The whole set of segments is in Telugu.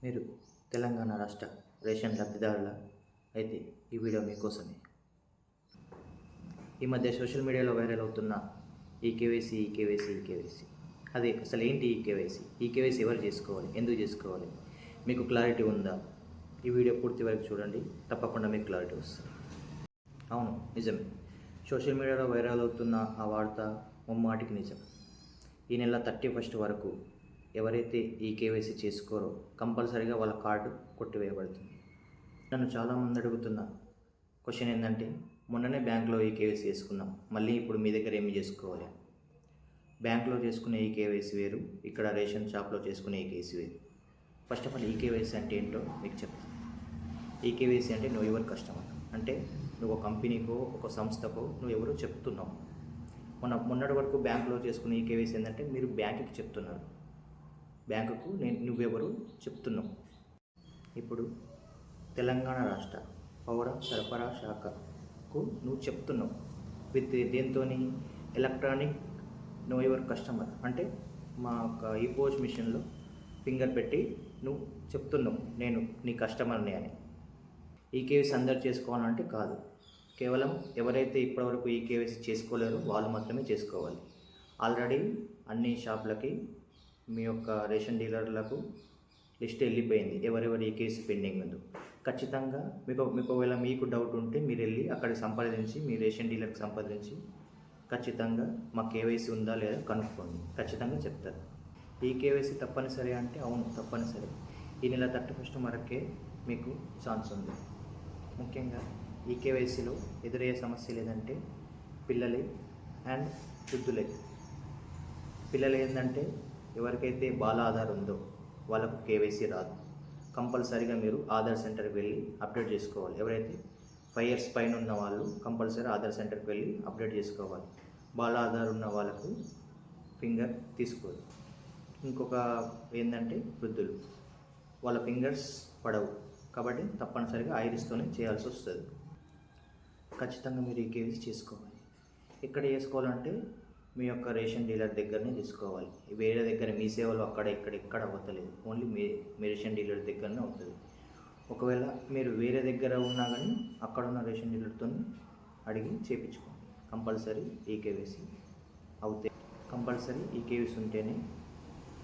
మీరు తెలంగాణ రాష్ట్ర రేషన్ లబ్ధిదారుల అయితే ఈ వీడియో మీకోసమే. ఈ మధ్య సోషల్ మీడియాలో వైరల్ అవుతున్న ఈకేవైసీ అది అసలు ఏంటి? ఈకేవైసీ ఎవరు చేసుకోవాలి, ఎందుకు చేసుకోవాలి, మీకు క్లారిటీ ఉందా? ఈ వీడియో పూర్తి వరకు చూడండి, తప్పకుండా మీకు క్లారిటీ వస్తుంది. అవును, నిజమే. సోషల్ మీడియాలో వైరల్ అవుతున్న ఆ వార్త ముమ్మాటికి నిజం. ఈ నెల 31 వరకు ఎవరైతే ఈకేవైసీ చేసుకోరో కంపల్సరీగా వాళ్ళ కార్డు కొట్టివేయబడుతుంది. నన్ను చాలామంది అడుగుతున్న క్వశ్చన్ ఏంటంటే, మొన్ననే బ్యాంక్లో ఈకేవైసీ చేసుకున్నాం, మళ్ళీ ఇప్పుడు మీ దగ్గర ఏమి చేసుకోవాలి? బ్యాంక్లో చేసుకునే ఈకేవైసీ వేరు, ఇక్కడ రేషన్ షాప్లో చేసుకునే ఈకేవైసీ వేరు. ఫస్ట్ ఆఫ్ ఆల్ ఈకేవైసీ అంటే ఏంటో మీకు చెప్తాను. ఈకేవైసీ అంటే నువ్వు ఎవరు కస్టమర్, అంటే నువ్వు ఒక కంపెనీకో ఒక సంస్థకో నువ్వు ఎవరో చెప్తున్నావు. మొన్నటి వరకు బ్యాంకులో చేసుకునే ఈకేవైసీ ఏంటంటే మీరు బ్యాంకుకి చెప్తున్నారు, బ్యాంకుకు నువ్వెవరు చెప్తున్నావు. ఇప్పుడు తెలంగాణ రాష్ట్ర పౌర సరఫరా శాఖకు నువ్వు చెప్తున్నావు విత్ దేంతో ఎలక్ట్రానిక్ నో యువర్ కస్టమర్, అంటే మా యొక్క ఈపోజ్ మిషన్లో ఫింగర్ పెట్టి నువ్వు చెప్తున్నావు నేను నీ కస్టమర్ని అని. ఈకేవైసీ అందరు చేసుకోవాలంటే కాదు, కేవలం ఎవరైతే ఇప్పటివరకు ఈకేవైసీ చేసుకోలేరో వాళ్ళు మాత్రమే చేసుకోవాలి. ఆల్రెడీ అన్ని షాపులకి మీ యొక్క రేషన్ డీలర్లకు లిస్ట్ వెళ్ళిపోయింది, ఎవరెవరు ఈకేవైసీ పెండింగ్ ఉందో. ఖచ్చితంగా మీకు ఒకవేళ మీకు డౌట్ ఉంటే మీరు వెళ్ళి అక్కడికి సంప్రదించి, మీ రేషన్ డీలర్కి సంప్రదించి ఖచ్చితంగా మా కేవైసీ ఉందా లేదా కనుక్కోండి, ఖచ్చితంగా చెప్తారు. ఈకేవైసీ తప్పనిసరి అంటే అవును తప్పనిసరి. ఈ నెల 31 వరకే మీకు ఛాన్స్ ఉంది. ముఖ్యంగా ఈకేవైసీలో ఎదురయ్యే సమస్య లేదంటే పిల్లలే అండ్ వృద్ధులే. పిల్లలు ఏంటంటే ఎవరికైతే బాల ఆధార్ ఉందో వాళ్ళకు కేవైసీ రాదు. కంపల్సరీగా మీరు ఆధార్ సెంటర్కి వెళ్ళి అప్డేట్ చేసుకోవాలి. ఎవరైతే 5 years పైన ఉన్న వాళ్ళు కంపల్సరీ ఆధార్ సెంటర్కి వెళ్ళి అప్డేట్ చేసుకోవాలి. బాల ఆధార్ ఉన్న వాళ్ళకు ఫింగర్ తీసుకోదు. ఇంకొక ఏంటంటే వృద్ధులు, వాళ్ళ ఫింగర్స్ పడవు కాబట్టి తప్పనిసరిగా ఐరిస్తోనే చేయాల్సి వస్తుంది. ఖచ్చితంగా మీరు ఈ కేవైసీ చేసుకోవాలి. ఎక్కడ చేసుకోవాలంటే మీ యొక్క రేషన్ డీలర్ దగ్గరనే తీసుకోవాలి. వేరే దగ్గర మీ సేవలు అక్కడ ఇక్కడ అవ్వలేదు, ఓన్లీ మీ రేషన్ డీలర్ దగ్గరనే అవుతుంది. ఒకవేళ మీరు వేరే దగ్గర ఉన్నా కానీ అక్కడ ఉన్న రేషన్ డీలర్తో అడిగి చేయించుకోండి. కంపల్సరీ ఈకేవైసీ అవుతాయి. కంపల్సరీ ఈకేవైసీ ఉంటేనే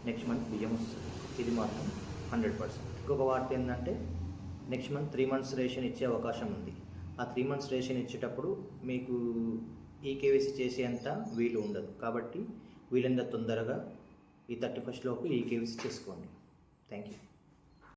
నెక్స్ట్ మంత్ బియ్యం వస్తుంది, ఇది మాత్రం 100%. ఇంకొక వార్త ఏంటంటే నెక్స్ట్ మంత్ 3 months రేషన్ ఇచ్చే అవకాశం ఉంది. ఆ 3 months రేషన్ ఇచ్చేటప్పుడు మీకు ఈకేవైసీ చేసేంత వీలు ఉండదు. కాబట్టి వీలైనంత తొందరగా ఈ 31 లోపు ఈకేవైసీ చేసుకోండి. Thank you.